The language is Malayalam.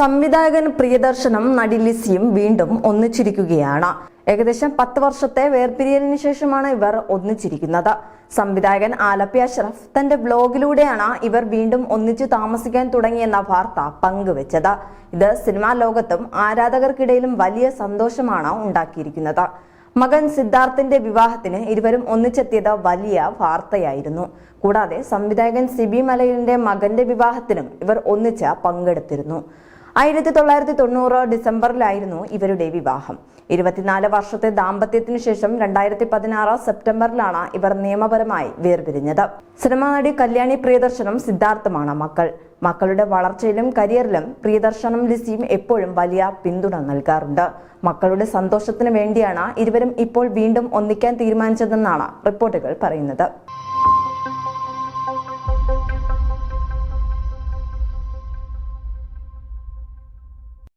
സംവിധായകൻ പ്രിയദർശനും നടി ലിസിയും വീണ്ടും ഒന്നിച്ചിരിക്കുകയാണ്. ഏകദേശം 10 വർഷത്തെ വേർപിരിയലിന് ശേഷമാണ് ഇവർ ഒന്നിച്ചിരിക്കുന്നത്. സംവിധായകൻ ആലപ്പി അഷ്റഫ് തന്റെ ബ്ലോഗിലൂടെയാണ് ഇവർ വീണ്ടും ഒന്നിച്ചു താമസിക്കാൻ തുടങ്ങിയെന്ന വാർത്ത പങ്കുവച്ചത്. ഇത് സിനിമാ ലോകത്തും ആരാധകർക്കിടയിലും വലിയ സന്തോഷമാണ് ഉണ്ടാക്കിയിരിക്കുന്നത്. മകൻ സിദ്ധാർത്ഥിന്റെ വിവാഹത്തിന് ഇരുവരും ഒന്നിച്ചെത്തിയത് വലിയ വാർത്തയായിരുന്നു. കൂടാതെ സംവിധായകൻ സിബി മലയിലിന്റെ മകന്റെ വിവാഹത്തിനും ഇവർ ഒന്നിച്ച് പങ്കെടുത്തിരുന്നു. 1990 ഡിസംബറിലായിരുന്നു ഇവരുടെ വിവാഹം. 24 വർഷത്തെ ദാമ്പത്യത്തിനു ശേഷം 2016 സെപ്റ്റംബറിലാണ് ഇവർ നിയമപരമായി വേർപിരിഞ്ഞത്. സിനിമാ നടി കല്യാണി പ്രിയദർശനും സിദ്ധാർത്ഥുമാണ് മക്കൾ. മക്കളുടെ വളർച്ചയിലും കരിയറിലും പ്രിയദർശനും ലിസിയും എപ്പോഴും വലിയ പിന്തുണ നൽകാറുണ്ട്. മക്കളുടെ സന്തോഷത്തിന് വേണ്ടിയാണ് ഇരുവരും ഇപ്പോൾ വീണ്ടും ഒന്നിക്കാൻ തീരുമാനിച്ചതെന്നാണ് റിപ്പോർട്ടുകൾ പറയുന്നത്.